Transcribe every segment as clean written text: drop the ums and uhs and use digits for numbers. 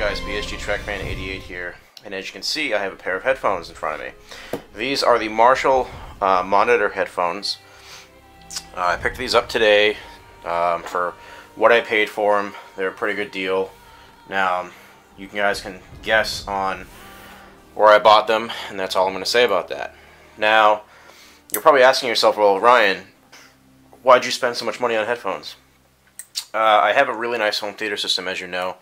guys, BSG Trackman88 here, and as you can see I have a pair of headphones in front of me. These are the Marshall monitor headphones. I picked these up today for what I paid for them. They're a pretty good deal. Now you guys can guess on where I bought them, and that's all I'm going to say about that. Now you're probably asking yourself, well Ryan, why'd you spend so much money on headphones? I have a really nice home theater system, as you know,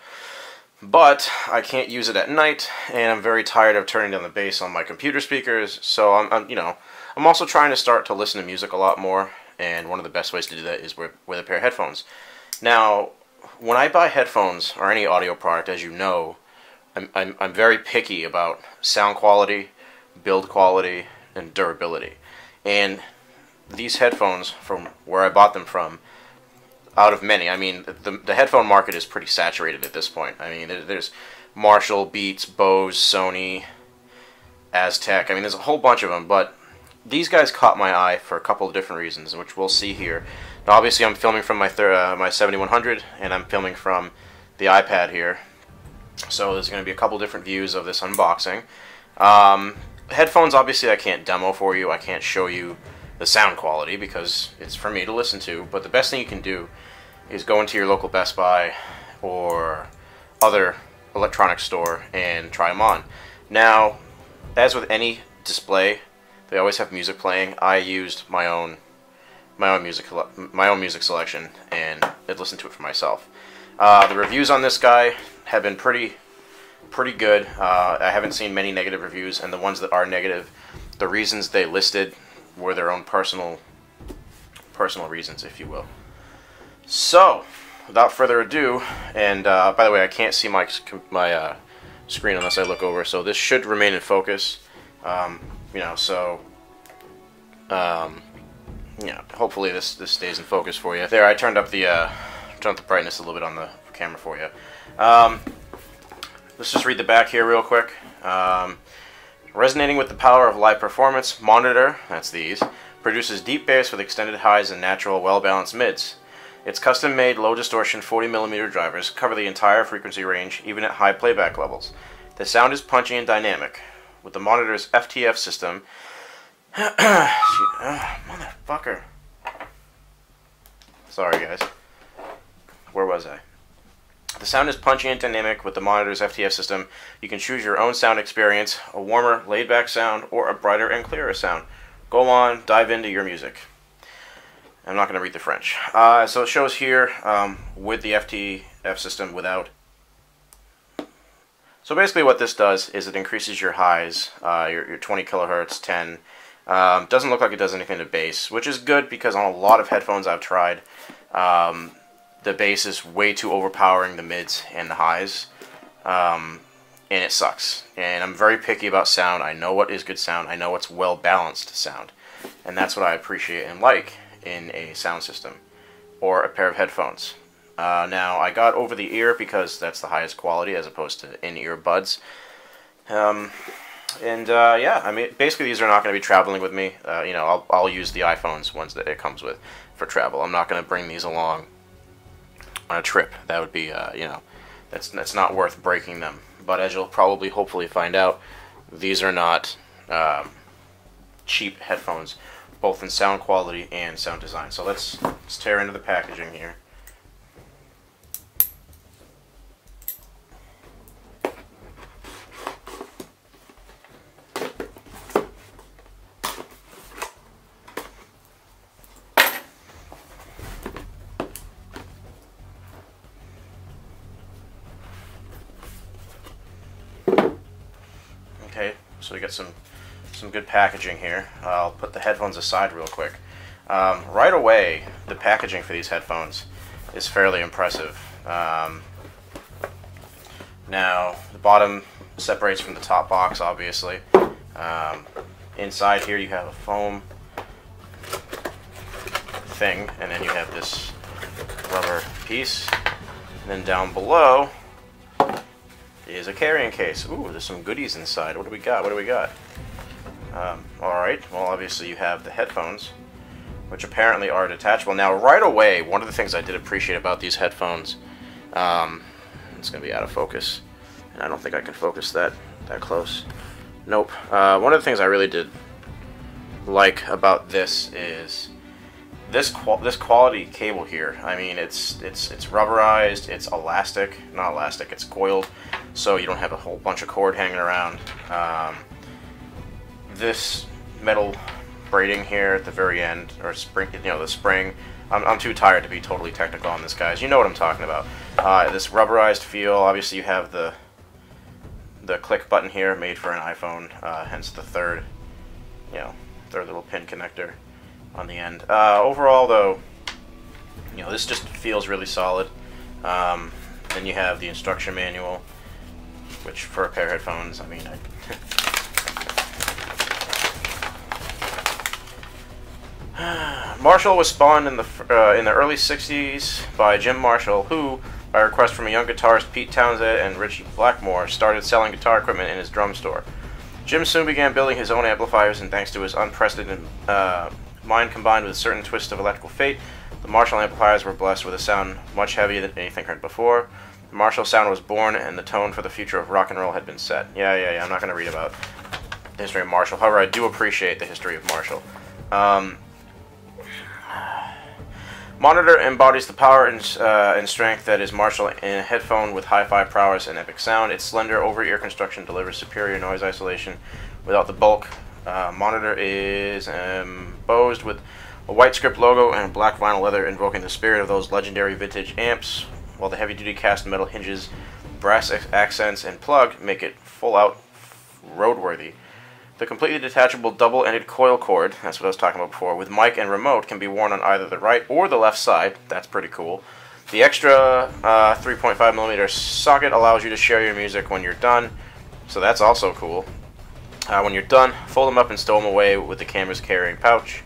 but I can't use it at night, and I'm very tired of turning down the bass on my computer speakers. So I'm also trying to start to listen to music a lot more, and one of the best ways to do that is with a pair of headphones. Now, when I buy headphones or any audio product, as you know, I'm very picky about sound quality, build quality, and durability. And these headphones, from where I bought them from, out of many, I mean, the headphone market is pretty saturated at this point. I mean, there's Marshall, Beats, Bose, Sony, Aztec. I mean, there's a whole bunch of them, but these guys caught my eye for a couple of different reasons, which we'll see here. Now, obviously, I'm filming from my 7100, and I'm filming from the iPad here. So there's going to be a couple different views of this unboxing. Headphones, obviously, I can't demo for you. I can't show you the sound quality because it's for me to listen to. But the best thing you can do is go into your local Best Buy or other electronics store and try them on. Now, as with any display, they always have music playing. I used my own music selection and listened to it for myself. The reviews on this guy have been pretty good. I haven't seen many negative reviews, and the ones that are negative, the reasons they listed were their own personal reasons, if you will. So, without further ado, and by the way, I can't see my screen unless I look over, so this should remain in focus. Hopefully this stays in focus for you. There, I turned up the brightness a little bit on the camera for you. Let's just read the back here real quick. Resonating with the power of live performance, Monitor, that's these, produces deep bass with extended highs and natural, well-balanced mids. Its custom-made, low-distortion 40mm drivers cover the entire frequency range, even at high playback levels. The sound is punchy and dynamic. With the Monitor's FTF system... motherfucker. Sorry, guys. Where was I? The sound is punchy and dynamic with the Monitor's FTF system. You can choose your own sound experience, a warmer, laid-back sound, or a brighter and clearer sound. Go on, dive into your music. I'm not going to read the French. So it shows here with the FTF system without. So basically what this does is it increases your highs, your 20 kilohertz, 10. Doesn't look like it does anything to bass, which is good because on a lot of headphones I've tried, the bass is way too overpowering the mids and the highs, and it sucks. And I'm very picky about sound. I know what is good sound. I know what's well-balanced sound. And that's what I appreciate and like in a sound system or a pair of headphones. Now, I got over the ear because that's the highest quality as opposed to in-ear buds. Yeah, I mean, basically these are not going to be traveling with me. I'll use the iPhone's ones that it comes with for travel. I'm not going to bring these along on a trip. That would be, that's not worth breaking them. But as you'll probably, hopefully find out, these are not cheap headphones, both in sound quality and sound design. So let's tear into the packaging here. Okay, so we got some good packaging here. I'll put the headphones aside real quick. Right away, the packaging for these headphones is fairly impressive. Now, the bottom separates from the top box, obviously. Inside here you have a foam thing, and then you have this rubber piece. And then down below is a carrying case. Ooh, there's some goodies inside. What do we got? What do we got? Alright, well obviously you have the headphones, which apparently are detachable. Now right away, one of the things I did appreciate about these headphones, it's going to be out of focus, And I don't think I can focus that close. Nope. One of the things I really did like about this is this quality cable here. I mean, it's rubberized, it's elastic, not elastic, it's coiled, so you don't have a whole bunch of cord hanging around. This metal braiding here at the very end, or spring, you know, the spring. I'm too tired to be totally technical on this, guys. You know what I'm talking about. This rubberized feel. Obviously, you have the click button here, made for an iPhone, hence the third little pin connector on the end. Overall, though, you know, this just feels really solid. Then you have the instruction manual, which for a pair of headphones, I mean, Marshall was spawned in the early '60s by Jim Marshall, who, by request from a young guitarist Pete Townsend and Richie Blackmore, started selling guitar equipment in his drum store. Jim soon began building his own amplifiers, and thanks to his unprecedented mind combined with a certain twist of electrical fate, the Marshall amplifiers were blessed with a sound much heavier than anything heard before. The Marshall sound was born, and the tone for the future of rock and roll had been set. Yeah, I'm not going to read about the history of Marshall. However, I do appreciate the history of Marshall. Monitor embodies the power and strength that is Marshall in a headphone with hi-fi prowess and epic sound. Its slender over-ear construction delivers superior noise isolation without the bulk. Monitor is embossed with a white script logo and black vinyl leather, invoking the spirit of those legendary vintage amps, while the heavy-duty cast metal hinges, brass accents, and plug make it full-out roadworthy. The completely detachable double-ended coil cord, that's what I was talking about before, with mic and remote can be worn on either the right or the left side. That's pretty cool. The extra 3.5mm socket allows you to share your music when you're done, so that's also cool. When you're done, fold them up and stow them away with the camera's carrying pouch.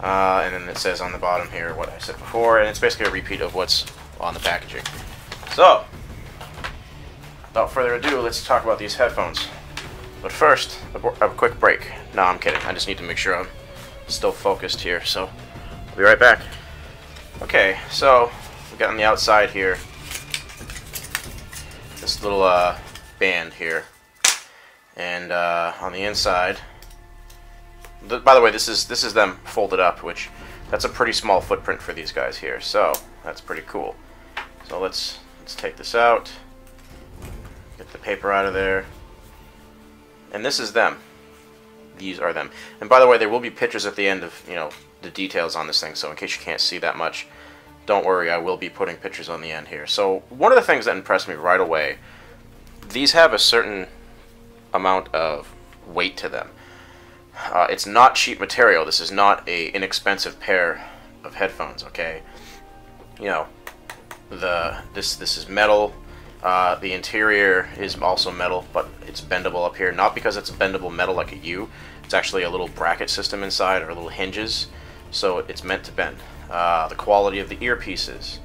And then it says on the bottom here what I said before, and it's basically a repeat of what's on the packaging. So, without further ado, let's talk about these headphones. But first, a quick break. No, I'm kidding. I just need to make sure I'm still focused here, so I'll be right back. Okay, so we got on the outside here this little band here, and on the inside, by the way, this is them folded up, which that's a pretty small footprint for these guys here, so that's pretty cool. So let's take this out, get the paper out of there. And this is them. These are them. And by the way, there will be pictures at the end of, you know, the details on this thing, so in case you can't see that much, don't worry, I will be putting pictures on the end here. So one of the things that impressed me right away, these have a certain amount of weight to them. It's not cheap material. This is not an inexpensive pair of headphones, okay? You know, this is metal. The interior is also metal, but it's bendable up here. Not because it's a bendable metal like a U. It's actually a little bracket system inside, or little hinges, so it's meant to bend. The quality of the earpieces,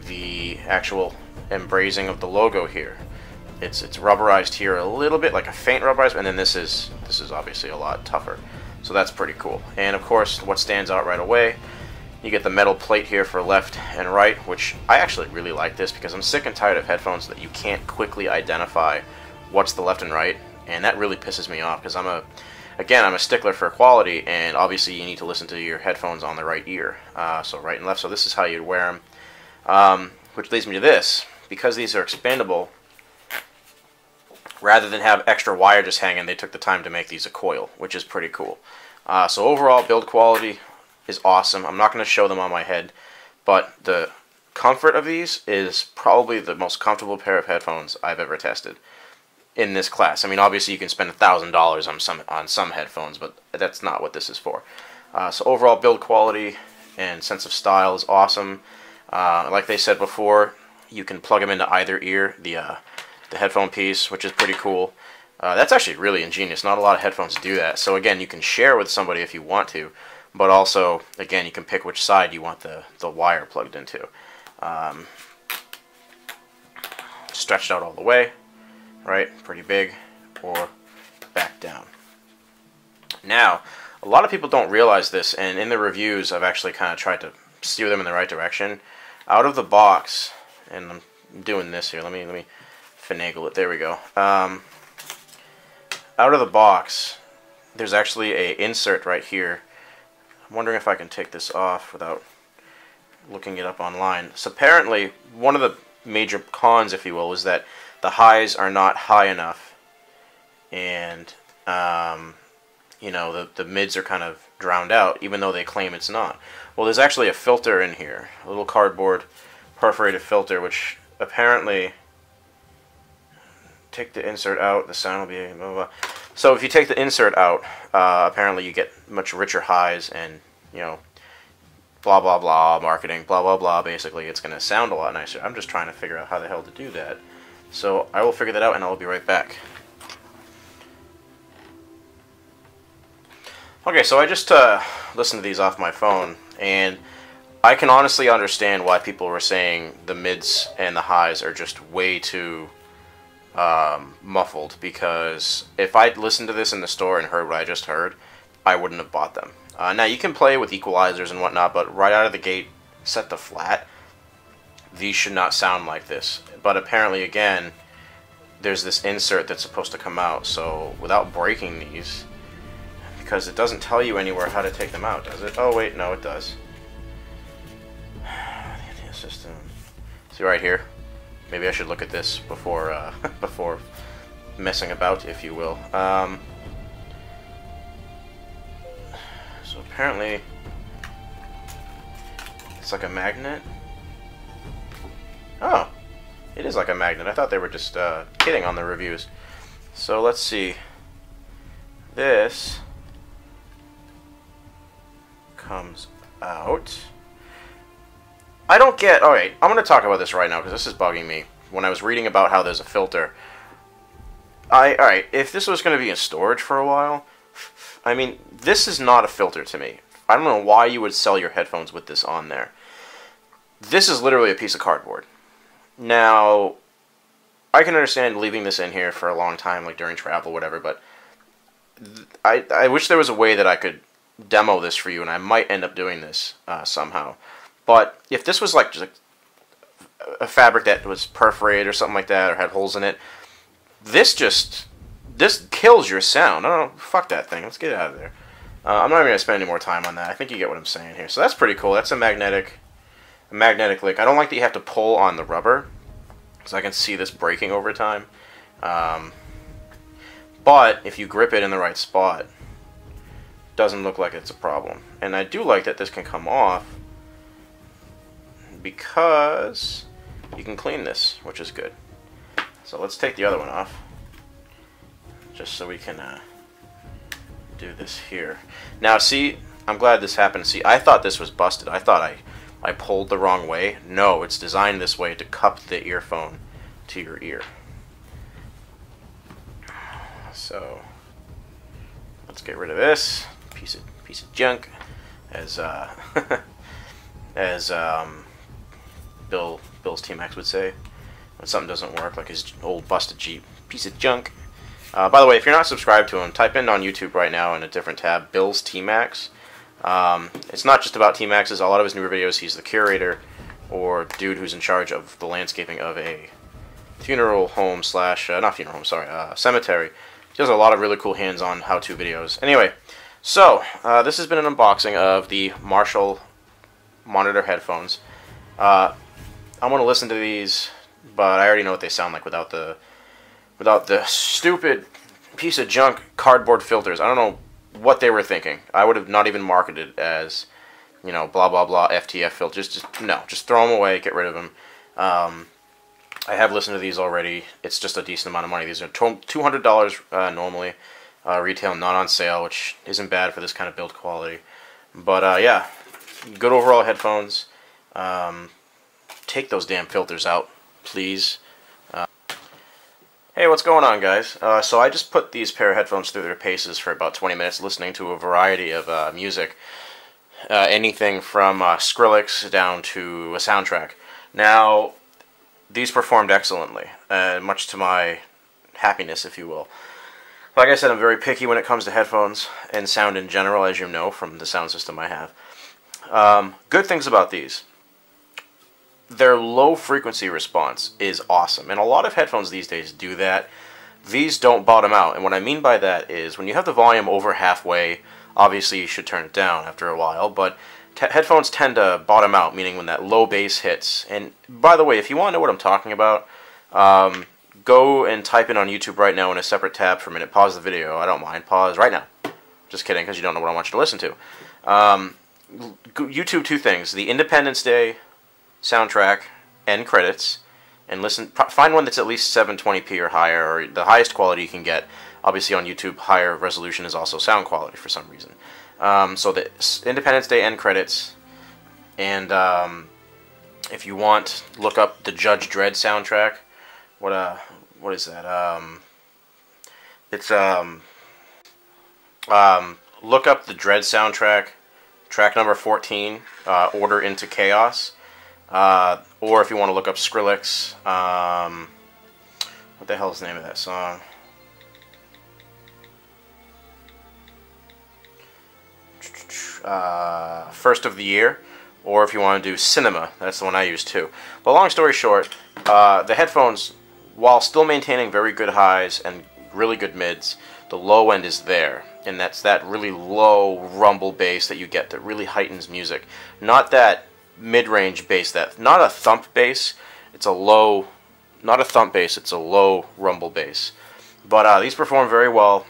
the actual embracing of the logo here. It's rubberized here a little bit, like a faint rubberize, and then this is obviously a lot tougher. So that's pretty cool. And of course, what stands out right away, you get the metal plate here for left and right, which I actually really like this because I'm sick and tired of headphones that you can't quickly identify what's the left and right, and that really pisses me off because I'm a stickler for quality, and obviously you need to listen to your headphones on the right ear, so right and left. So this is how you'd wear them, which leads me to this. Because these are expandable, rather than have extra wire just hanging, they took the time to make these a coil, which is pretty cool. So overall, build quality is awesome. I'm not going to show them on my head, but the comfort of these is probably the most comfortable pair of headphones I've ever tested in this class. I mean, obviously you can spend $1,000 on some headphones, but that's not what this is for. So overall build quality and sense of style is awesome. Like they said before, you can plug them into either ear, the headphone piece, which is pretty cool. That's actually really ingenious. Not a lot of headphones do that. So again, you can share with somebody if you want to, but also, again, you can pick which side you want the wire plugged into. Stretched out all the way, right? Pretty big, or back down. Now, a lot of people don't realize this, and in the reviews, I've actually kind of tried to steer them in the right direction. Out of the box, and I'm doing this here. Let me finagle it. There we go. Out of the box, there's actually a insert right here. I'm wondering if I can take this off without looking it up online. So apparently, one of the major cons, if you will, is that the highs are not high enough, and you know, the mids are kind of drowned out, even though they claim it's not. Well, there's actually a filter in here, a little cardboard perforated filter, which apparently, take the insert out, the sound will be blah, blah, blah. So if you take the insert out, apparently you get much richer highs, and, you know, blah blah blah, marketing, blah blah blah, basically it's going to sound a lot nicer. I'm just trying to figure out how the hell to do that. So I will figure that out, and I'll be right back. Okay, so I just listened to these off my phone, and I can honestly understand why people were saying the mids and the highs are just way too muffled, because if I'd listened to this in the store and heard what I just heard, I wouldn't have bought them. Now, you can play with equalizers and whatnot, but right out of the gate, set to flat, these should not sound like this. But apparently, again, there's this insert that's supposed to come out, so without breaking these, because it doesn't tell you anywhere how to take them out, does it? Oh, wait, no, it does. System. See right here? Maybe I should look at this before before messing about, if you will. So apparently, it's like a magnet. Oh, it is like a magnet. I thought they were just kidding on the reviews. So let's see. This comes out. I don't get... Alright, I'm going to talk about this right now because this is bugging me. When I was reading about how there's a filter, alright, if this was going to be in storage for a while, I mean, this is not a filter to me. I don't know why you would sell your headphones with this on there. This is literally a piece of cardboard. Now, I can understand leaving this in here for a long time, like during travel, whatever, but I wish there was a way that I could demo this for you, and I might end up doing this somehow. But if this was like just a fabric that was perforated or something like that, or had holes in it, this kills your sound. I don't know, fuck that thing. Let's get it out of there. I'm not even gonna spend any more time on that. I think you get what I'm saying here. So that's pretty cool. That's a magnetic link. I don't like that you have to pull on the rubber, because I can see this breaking over time. But if you grip it in the right spot, it doesn't look like it's a problem. And I do like that this can come off, because you can clean this, which is good. So let's take the other one off, just so we can do this here. Now, see, I'm glad this happened. See, I thought this was busted. I thought I pulled the wrong way. No, it's designed this way to cup the earphone to your ear. So let's get rid of this piece of junk, as as Bill's T-Max would say when something doesn't work, like his old busted Jeep. Piece of junk. By the way, if you're not subscribed to him, type in on YouTube right now in a different tab, Bill's T-Max. It's not just about T-Maxes. A lot of his newer videos, he's the curator or dude who's in charge of the landscaping of a funeral home slash, not funeral home, sorry, cemetery. He does a lot of really cool hands-on how-to videos. Anyway, so this has been an unboxing of the Marshall monitor headphones. I'm going to listen to these, but I already know what they sound like without the stupid piece of junk cardboard filters. I don't know what they were thinking. I would have not even marketed it as, you know, blah blah blah FTF filters. Just throw them away, get rid of them. I have listened to these already. It's just a decent amount of money. These are $200 normally, retail, not on sale, which isn't bad for this kind of build quality. But yeah, good overall headphones. Take those damn filters out, please. Hey, what's going on, guys? So I just put these pair of headphones through their paces for about 20 minutes, listening to a variety of music. Anything from Skrillex down to a soundtrack. Now, these performed excellently, much to my happiness, if you will. Like I said, I'm very picky when it comes to headphones and sound in general, as you know from the sound system I have. Good things about these. their low frequency response is awesome, and a lot of headphones these days do that. These don't bottom out, and what I mean by that is when you have the volume over halfway, obviously you should turn it down after a while, but headphones tend to bottom out, meaning when that low bass hits. And by the way, if you want to know what I'm talking about, go and type in on YouTube right now in a separate tab for a minute. Pause the video. I don't mind. Pause right now. Just kidding, because you don't know what I want you to listen to. YouTube, two things: the Independence Day soundtrack end credits, and find one that's at least 720p or higher, or the highest quality you can get. Obviously on YouTube, higher resolution is also sound quality for some reason. So the Independence Day end credits, and if you want, look up the Judge Dredd soundtrack. What is that? It's look up the Dredd soundtrack, track number 14, Order into Chaos. Or if you want to look up Skrillex, what the hell is the name of that song? First of the Year. Or if you want to do Cinema, that's the one I use too. But long story short, the headphones, while still maintaining very good highs and really good mids, the low end is there. And that's that really low rumble bass that you get that really heightens music. Not that mid-range bass, not a thump bass, it's a low, not a thump bass, it's a low rumble bass. But these perform very well.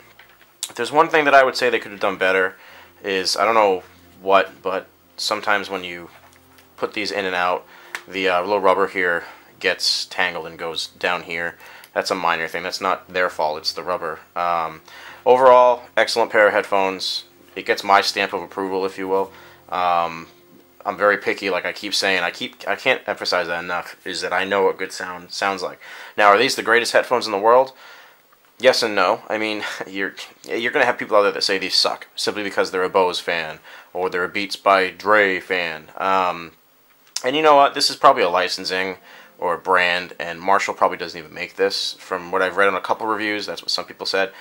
If there's one thing that I would say they could have done better is, I don't know what, but sometimes when you put these in and out, the little rubber here gets tangled and goes down here. That's a minor thing. That's not their fault, it's the rubber. Overall, excellent pair of headphones. It gets my stamp of approval, if you will. I'm very picky, like I keep saying. I can't emphasize that enough, is that I know what good sound sounds like. Now, are these the greatest headphones in the world? Yes and no. I mean, you're going to have people out there that say these suck, simply because they're a Bose fan, or they're a Beats by Dre fan. And you know what? This is probably a licensing or a brand, and Marshall probably doesn't even make this. From what I've read on a couple reviews, that's what some people said.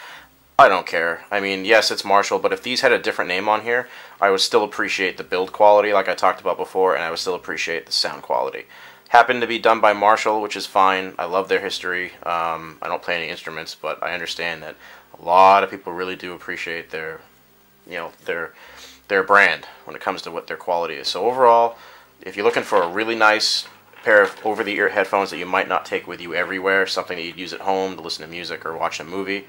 I don't care. I mean, yes, it's Marshall, but if these had a different name on here, I would still appreciate the build quality like I talked about before, and I would still appreciate the sound quality. Happened to be done by Marshall, which is fine. I love their history. I don't play any instruments, but I understand that a lot of people really do appreciate their brand when it comes to what their quality is. So overall, if you're looking for a really nice pair of over-the-ear headphones that you might not take with you everywhere, something that you'd use at home to listen to music or watch a movie,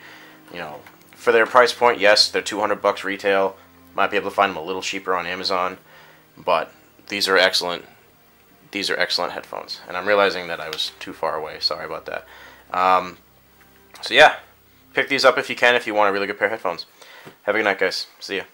you know, for their price point, yes, they're $200 retail. Might be able to find them a little cheaper on Amazon, but these are excellent. These are excellent headphones, and I'm realizing that I was too far away. Sorry about that. So yeah, pick these up if you can, if you want a really good pair of headphones. Have a good night, guys. See ya.